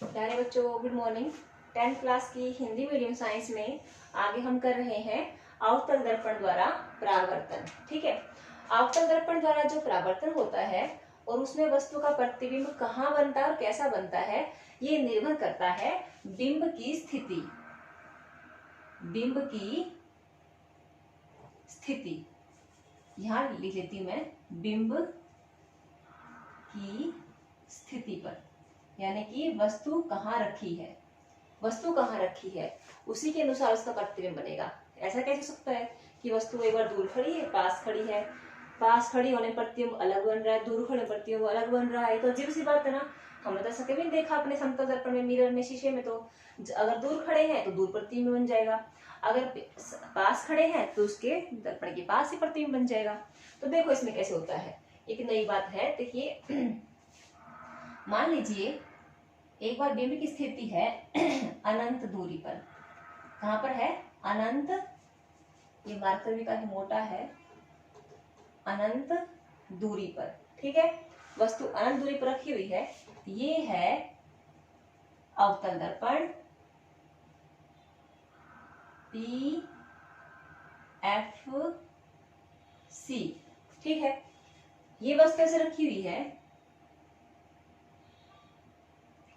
प्यारे बच्चों, good morning. 10th class की हिंदी मीडियम साइंस में आगे हम कर रहे हैं अवतल दर्पण द्वारा परावर्तन। ठीक है, अवतल दर्पण द्वारा जो परावर्तन होता है और उसमें वस्तु का प्रतिबिंब कहाँ बनता है और कैसा बनता है, ये निर्भर करता है बिंब की स्थिति। बिंब की स्थिति यहां लिख लेती हूं मैं, बिंब की स्थिति पर, यानी कि वस्तु कहाँ रखी है, वस्तु कहाँ रखी है उसी के अनुसार उसका प्रतिबिंब बनेगा। ऐसा कैसे हो सकता है कि वस्तु एक बार दूर खड़ी है, पास खड़ी है, पास खड़ी होने पर प्रतिबिंब अलग बन रहा है, दूर खड़े प्रतिबिंब अलग बन रहा है, तो अजीब सी बात है ना। हमने तो ऐसा कभी नहीं देखा अपने समतल दर्पण में, मिरर में, शीशे में। तो अगर दूर खड़े हैं तो दूर प्रतिबिंब बन जाएगा, अगर पास खड़े हैं तो उसके दर्पण के पास ही प्रतिबिंब बन जाएगा। तो देखो इसमें कैसे होता है, एक नई बात है। देखिए मान लीजिए एक बार बिंब की स्थिति है अनंत दूरी पर। कहां पर है? अनंत, ये मार्कर भी काफी मोटा है, अनंत दूरी पर। ठीक है, वस्तु अनंत दूरी पर रखी हुई है। ये है अवतल दर्पण PFC। ठीक है, ये वस्तु ऐसे रखी हुई है,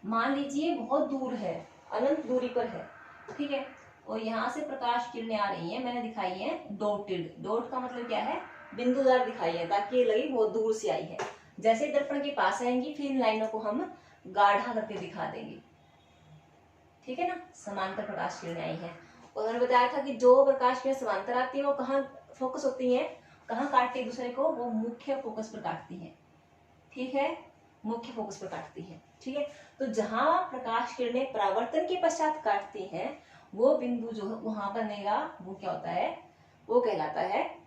मान लीजिए बहुत दूर है, अनंत दूरी पर है। ठीक है, और यहां से प्रकाश किरणें आ रही हैं, मैंने दिखाई है डॉटेड। डॉट का मतलब क्या है? बिंदुदार दिखाई है, ताकि ये लगे बहुत दूर से आई है। जैसे दर्पण के पास आएंगी फिर इन लाइनों को हम गाढ़ा करके दिखा देंगे। ठीक है ना, समांतर प्रकाश किरणें आई है। और मैंने बताया था कि जो प्रकाश किरणें समांतर आती है वो कहाँ फोकस होती है, कहाँ काटती है दूसरे को? वो मुख्य फोकस पर काटती है। ठीक है, मुख्य फोकस पर काटती है। ठीक है, तो जहां प्रकाश किरणें परावर्तन के पश्चात काटती हैं, वो बिंदु जो वहां बनेगा वो क्या होता है? वो कहलाता है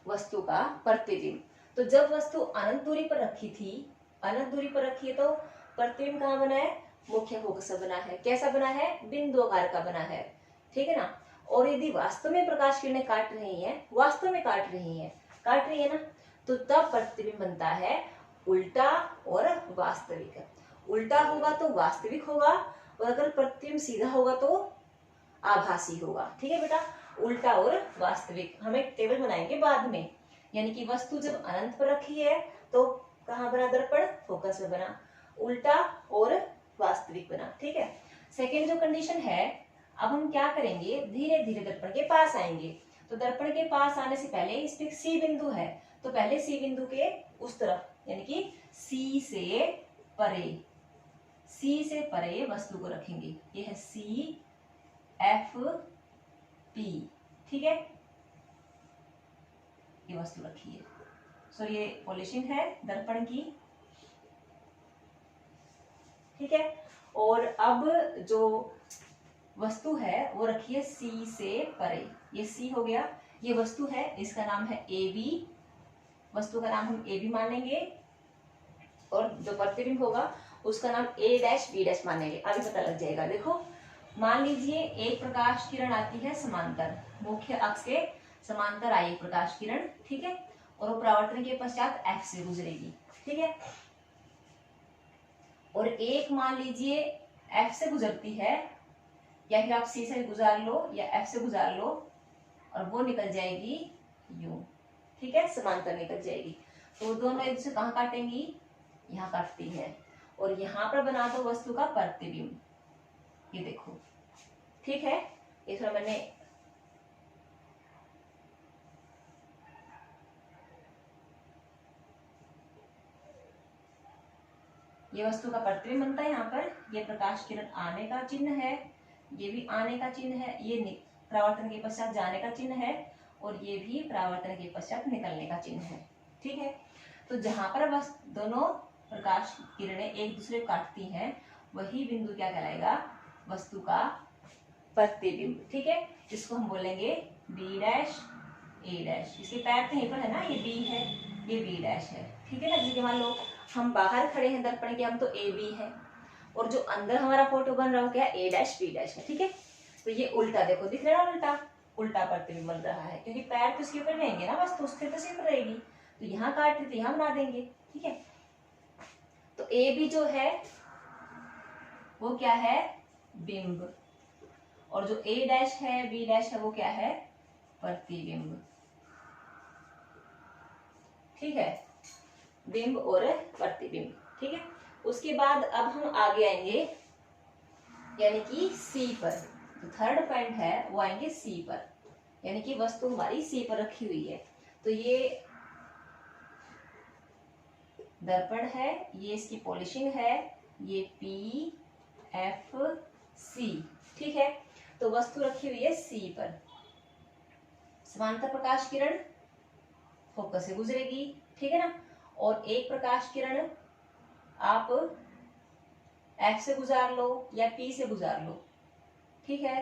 वस्तु का प्रतिबिंब। तो जब वस्तु अनंत दूरी पर रखी थी, अनंत दूरी पर रखी है, तो प्रतिबिंब कहाँ बना है? मुख्य फोकस से बना है। कैसा बना है? बिंदु आकार का बना है। ठीक है ना। और यदि वास्तव में प्रकाश किरणें काट रही हैं, वास्तव में काट रही है ना, तो तब प्रतिबिंब बनता है उल्टा और वास्तविक। उल्टा होगा तो वास्तविक होगा, और अगर प्रतिबिंब सीधा होगा तो आभासी होगा। ठीक है बेटा, उल्टा और वास्तविक हम एक टेबल बनाएंगे बाद में। यानी कि वस्तु जब अनंत पर रखी है तो कहां बना दर्पण? फोकस में बना, उल्टा और वास्तविक बना। ठीक है, सेकेंड जो कंडीशन है, अब हम क्या करेंगे, धीरे धीरे दर्पण के पास आएंगे। तो दर्पण के पास आने से पहले इस पे सी बिंदु है, तो पहले सी बिंदु के उस तरफ, यानी कि सी से परे, सी से परे वस्तु को रखेंगे। ये है CFP। ठीक है, ये वस्तु रखी है। सो ये पॉलिशिंग है दर्पण की। ठीक है, और अब जो वस्तु है वो रखी है C से परे। ये C हो गया, ये वस्तु है, इसका नाम है AB। वस्तु का नाम हम AB मान लेंगे, और जो प्रतिबिंब होगा उसका नाम A', B' मानेंगे। अभी पता लग जाएगा। देखो मान लीजिए एक प्रकाश किरण आती है समांतर, मुख्य अक्ष के समांतर आई एक प्रकाश किरण। ठीक है, और वो परावर्तन के पश्चात F से गुजरेगी। ठीक है, और एक मान लीजिए F से गुजरती है, या फिर आप C से गुजार लो या F से गुजार लो, और वो निकल जाएगी यूं। ठीक है, समांतर निकल जाएगी। तो दोनों एक दूसरे कहाँ काटेंगी? यहाँ काटती है, और यहाँ पर बना दो वस्तु का प्रतिबिंब। ये देखो, ठीक है, ये थोड़ा मैंने ये वस्तु का प्रतिबिंब बनता है। यहाँ पर ये प्रकाश किरण आने का चिन्ह है, ये भी आने का चिन्ह है, ये परावर्तन के पश्चात जाने का चिन्ह है, और ये भी परावर्तन के पश्चात निकलने का चिन्ह है। ठीक है, तो जहां पर बस दोनों प्रकाश किरणें एक दूसरे को काटती हैं, वही बिंदु क्या कहलाएगा? वस्तु का प्रतिबिंब। ठीक है, इसको हम बोलेंगे B', A'। इसके पैर तो यहीं पर है ना, ये B है, ये B' है। ठीक है ना, जैसे मान लो हम बाहर खड़े हैं दर्पण के, हम तो AB है, और जो अंदर हमारा फोटो बन रहा हो क्या? A', B' है। ठीक है, तो ये उल्टा देखो, दिख रहा है उल्टा, उल्टा प्रतिबिंब बन रहा है, क्योंकि पैर तो इसके ऊपर रहेंगे ना, वस्तु स्थिर तो सिर्फ रहेगी। तो यहाँ काटते तो यहाँ बना देंगे। ठीक है, तो ए बी जो है वो क्या है, बिंब, और जो ए डैश है बी डैश है वो क्या है, प्रतिबिंब। ठीक है, बिंब और प्रतिबिंब। ठीक है, उसके बाद अब हम आगे आएंगे यानी कि सी पर। तो थर्ड पॉइंट है वो आएंगे सी पर, यानी कि वस्तु हमारी सी पर रखी हुई है। तो ये दर्पण है, ये इसकी पॉलिशिंग है, ये पी एफ सी। ठीक है, तो वस्तु रखी हुई है सी पर। समांतर प्रकाश किरण फोकस से गुजरेगी, ठीक है ना, और एक प्रकाश किरण आप एफ से गुजार लो या पी से गुजार लो। ठीक है,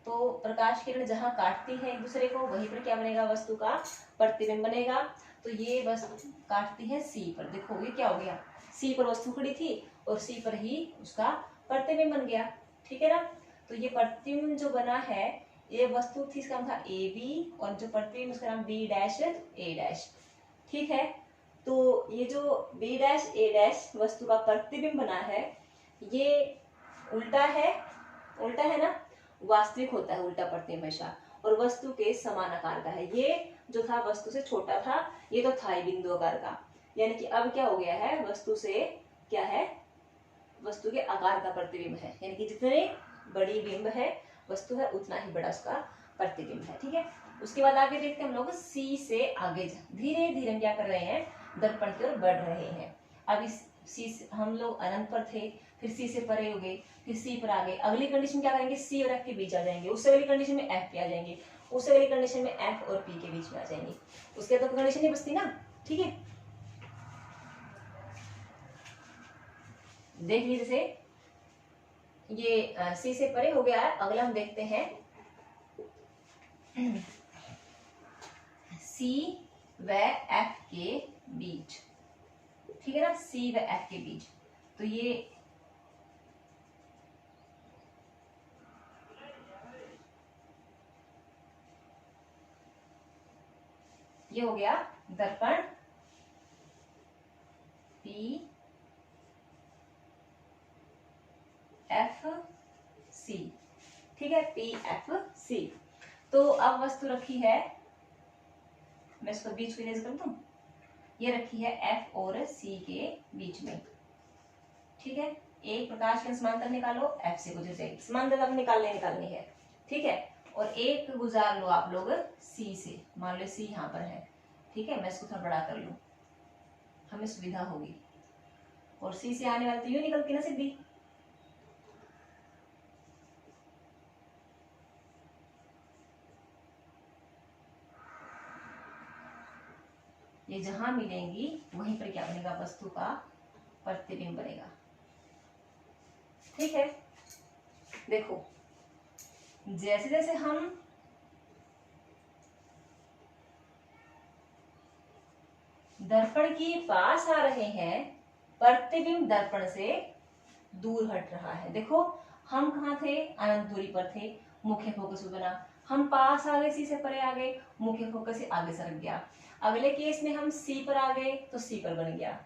तो प्रकाश किरण जहां काटती है एक दूसरे को वहीं पर क्या बनेगा, वस्तु का प्रतिबिंब बनेगा। तो ये वस्तु काटती है सी पर, देखो ये क्या हो गया, सी पर वस्तु खड़ी थी और सी पर ही उसका प्रतिबिंब बन गया। ठीक है ना, तो ये प्रतिबिंब जो बना है, ये वस्तु थी, इसका नाम था ए बी, और जो प्रतिबिंब उसका नाम बी डैश ए डैश। ठीक है, तो ये जो बी डैश ए डैश वस्तु का प्रतिबिंब बना है, ये उल्टा है, उल्टा है ना, वास्तविक होता है उल्टा प्रतिबिंब हमेशा, और वस्तु के समान आकार का है। ये जो था वस्तु से छोटा था, ये तो था ही बिंदु आकार का, यानी कि अब क्या हो गया है, वस्तु से क्या है, वस्तु के आकार का प्रतिबिंब है, यानी कि जितने बड़ी बिंब है वस्तु है उतना ही बड़ा उसका प्रतिबिंब है। ठीक है, उसके बाद आगे देखते हैं हम लोग सी से आगे धीरे धीरे हम क्या कर रहे हैं, दर्पण की ओर बढ़ रहे हैं। अब इस सी से हम लोग अनंत पर थे, फिर सी से परे हो गए, फिर सी पर आ गए। अगली कंडीशन क्या करेंगे, सी और एफ के बीच आ जाएंगे, उससे अगली कंडीशन में एफ पे आ जाएंगे, उससे अगली कंडीशन में एफ और पी के बीच में आ जाएंगे। उसके बाद तो कंडीशन नहीं बचती ना। ठीक है, देख लीजिए, जैसे ये सी से परे हो गया है। अगला हम देखते हैं सी व एफ के बीच। ठीक है ना, सी व एफ के बीच, तो ये हो गया दर्पण पी एफ सी। ठीक है, पी एफ सी। तो अब वस्तु रखी है, मैं इसको बीच को इरेज कर दूं, ये रखी है एफ और सी के बीच में। ठीक है, एक प्रकाश की समांतर निकालो, एफ से गुजर जाएगी, समांतर अब निकालनी है। ठीक है, और एक गुजार लो आप लोग सी से, मान लो सी यहाँ पर है। ठीक है, मैं इसको थोड़ा बड़ा कर लूं, हमें सुविधा होगी, और सी से आने वाली तो यूं निकलती ना सीधी। ये जहां मिलेंगी वहीं पर क्या बनेगा, वस्तु का प्रतिबिंब बनेगा। ठीक है, देखो जैसे जैसे हम दर्पण के पास आ रहे हैं, प्रतिबिंब दर्पण से दूर हट रहा है। देखो हम कहाँ थे, अनंत दूरी पर थे, मुख्य फोकस बना, हम पास आ गए, सी से परे आ गए, मुख्य फोकस से आगे सरक गया। अगले केस में हम सी पर आ गए तो सी पर बन गया,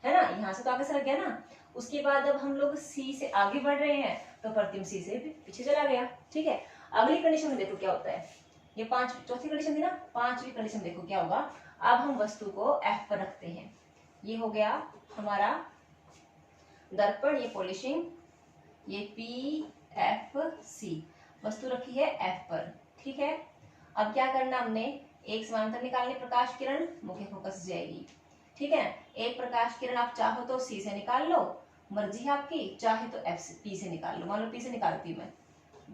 है ना, यहाँ से तो आगे सरक गया ना। उसके बाद अब हम लोग सी से आगे बढ़ रहे हैं तो प्रतिबिंब सी से पीछे चला गया। ठीक है, अगली कंडीशन में देखो क्या होता है, ये चौथी कंडीशन थी ना, पांचवी कंडीशन देखो क्या होगा। अब हम वस्तु को एफ पर रखते हैं, ये हो गया हमारा दर्पण, ये पॉलिशिंग, ये पी एफ सी, वस्तु रखी है एफ पर। ठीक है, अब क्या करना, हमने एक समांतर निकालनी, प्रकाश किरण मुख्य फोकस से जाएगी। ठीक है, एक प्रकाश किरण आप चाहो तो सी से निकाल लो, मर्जी है आपकी, चाहे तो एफ से पी से निकाल लो। मान लो पी से निकालती हूँ मैं,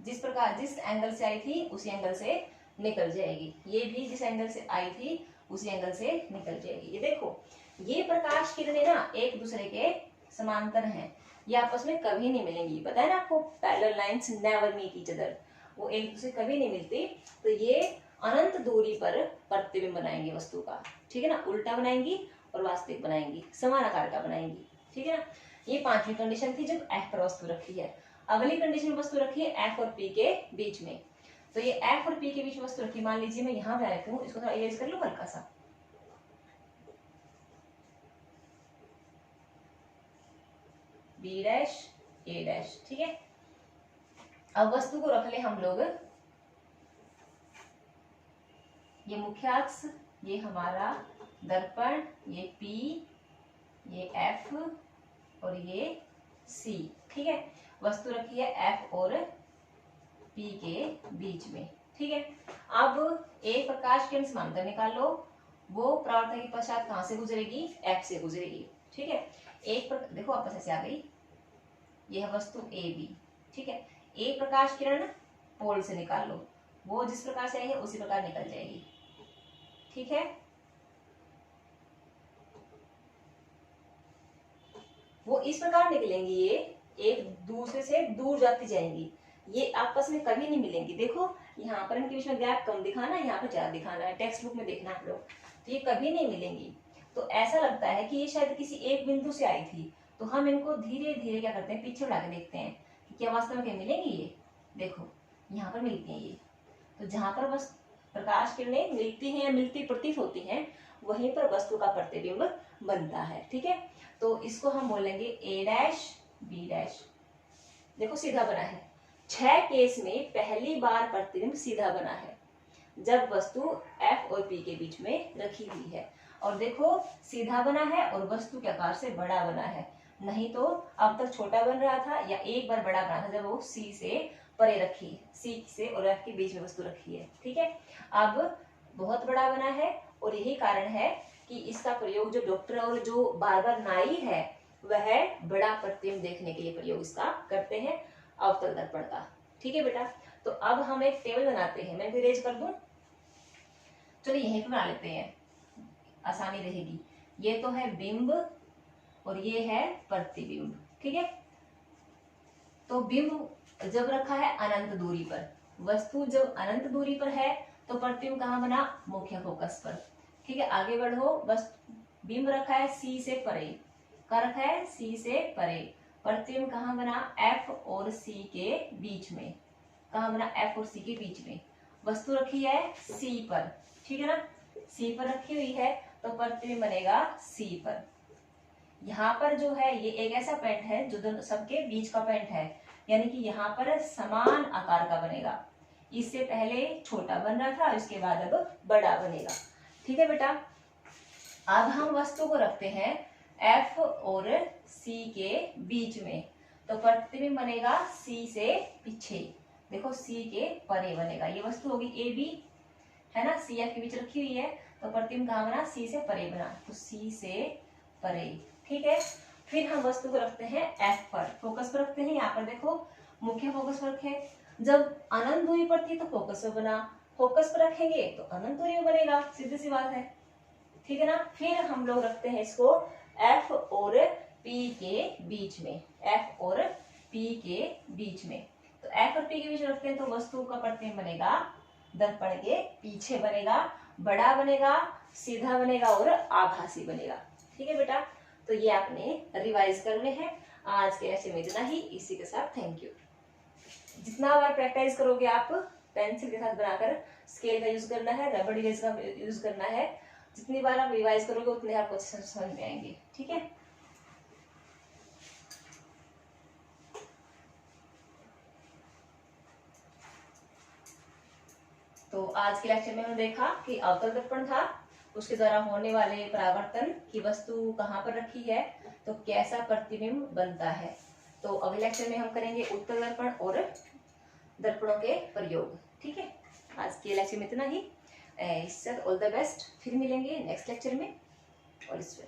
जिस एंगल से आई थी उसी एंगल से निकल जाएगी, ये भी जिस एंगल से आई थी उसी एंगल से निकल जाएगी। ये देखो, ये प्रकाश किरणें ना एक दूसरे के समांतर हैं, ये आपस में कभी नहीं मिलेंगी, पता है ना आपको, parallel lines never meet each other, वो एक दूसरे कभी नहीं मिलती। तो ये अनंत दूरी पर प्रतिबिंब बनाएंगे वस्तु का। ठीक है ना, उल्टा बनाएंगी और वास्तविक बनाएंगी, समान आकार का बनाएंगी। ठीक है ना, ये पांचवी कंडीशन थी जब एफ पर वस्तु रखी है। अगली कंडीशन में वस्तु रखी है एफ और पी के बीच में। तो ये एफ और पी के बीच में वस्तु रखी, मान लीजिए मैं यहाँ पे रहती हूँ, इसको थोड़ा इरेज कर लूँ हल्का सा। बी डैश ए डैश। ठीक है, अब वस्तु को रख ले हम लोग, ये मुख्य अक्ष, ये हमारा दर्पण, ये P, ये F और ये C। ठीक है, वस्तु रखी है F और P के बीच में। ठीक है, अब एक प्रकाश किरण समांतर निकाल लो, वो परावर्तन के पश्चात कहां से गुजरेगी, F से गुजरेगी। ठीक है, देखो आपस ऐसे आ गई, यह वस्तु ए बी। ठीक है, एक प्रकाश किरण पोल से निकाल लो, वो जिस प्रकार से आई है उसी प्रकार निकल जाएगी। ठीक है, वो इस प्रकार निकलेंगी, ये एक दूसरे से दूर जाती जाएंगी, ये आपस में कभी नहीं मिलेंगी। देखो यहाँ पर इनके बीच में गैप कम दिखाना है, यहाँ पर ज्यादा दिखाना है, टेक्स्ट बुक में देखना आप लोग, तो ये कभी नहीं मिलेंगी। तो ऐसा लगता है कि ये शायद किसी एक बिंदु से आई थी, तो हम इनको धीरे धीरे क्या करते हैं, पीछे बढ़ा के देखते हैं कि क्या वास्तव में क्या मिलेंगी। ये देखो यहाँ पर मिलती हैं ये, तो जहां पर बस प्रकाश किरणें मिलती हैं या मिलती प्रतीत होती हैं, वहीं पर वस्तु का प्रतिबिंब बनता है। ठीक है, तो इसको हम बोलेंगे ए डैश बी डैश। देखो सीधा बना है, 6 केस में पहली बार प्रतिबिंब सीधा बना है जब वस्तु F और P के बीच में रखी हुई है। और देखो सीधा बना है और वस्तु के आकार से बड़ा बना है, नहीं तो अब तक छोटा बन रहा था या एक बार बड़ा बना था जब वो C से परे रखी है, C से और F के बीच में वस्तु रखी है। ठीक है, अब बहुत बड़ा बना है और यही कारण है कि इसका प्रयोग जो डॉक्टर और जो बार बार नाई है वह बड़ा प्रतिबिंब देखने के लिए प्रयोग इसका करते हैं, अवतल दर्पण का। ठीक है बेटा, तो अब हम एक टेबल बनाते हैं, मैं इनको इरेज कर दूं, चलिए यहीं पे बना लेते हैं, आसानी रहेगी। ये तो है बिंब और ये है प्रतिबिंब। ठीक है, तो बिंब जब रखा है अनंत दूरी पर, वस्तु जब अनंत दूरी पर है तो प्रतिबिंब कहाँ बना, मुख्य फोकस पर। ठीक है, आगे बढ़ो, बस बिंब रखा है C से परे, क्या रखा है, C से परे, प्रतिबिंब कहाँ बना, F और C के बीच में, कहाँ बना, F और C के बीच में, वस्तु रखी है C पर। ठीक है ना, C पर रखी हुई है तो प्रतिबिंब बनेगा C पर। यहाँ पर जो है ये एक ऐसा पेंट है जो दोनों सबके बीच का पेंट है, यानी कि यहाँ पर समान आकार का बनेगा, इससे पहले छोटा बन रहा था, इसके बाद अब बड़ा बनेगा। ठीक है बेटा, अब हम वस्तु को रखते हैं F और C के बीच में, तो प्रतिबिंब बनेगा C से पीछे, देखो C के परे बनेगा, ये वस्तु होगी AB है ना, C F के बीच रखी हुई है, तो प्रतिबिंब कहाँ बना, C से परे बना, तो C से परे। ठीक है, फिर हम वस्तु को रखते हैं F पर, फोकस पर रखते हैं, यहाँ पर देखो मुख्य फोकस पर रखे, जब अनंत दूरी पर थी तो फोकस पर बना, फोकस पर रखेंगे तो अनंत दूरी में बनेगा, सीधी सी बात है। ठीक है ना, फिर हम लोग रखते हैं इसको F और P के बीच में, F और P के बीच में, तो F और P के बीच रखते हैं तो वस्तु का प्रतिबिंब बनेगा दर्पण के पीछे बनेगा, बड़ा बनेगा, सीधा बनेगा और आभासी बनेगा। ठीक है बेटा, तो ये आपने रिवाइज करने हैं। आज के लेक्चर में इतना ही, इसी के साथ थैंक यू। जितना बार प्रैक्टिस करोगे आप पेंसिल के साथ बनाकर, स्केल का यूज करना है, रबड़ इरेज का यूज करना है, जितनी बार आप रिवाइज करोगे उतने आपको समझ में आएंगे। ठीक है, तो आज के लेक्चर में हमने देखा कि अवतल दर्पण था, उसके द्वारा होने वाले परावर्तन की वस्तु कहाँ पर रखी है तो कैसा प्रतिबिंब बनता है। तो अगले लेक्चर में हम करेंगे उत्तल दर्पण और दर्पणों के प्रयोग। ठीक है, आज के लेक्चर में इतना ही, ऑल द बेस्ट, फिर मिलेंगे नेक्स्ट लेक्चर में, और इस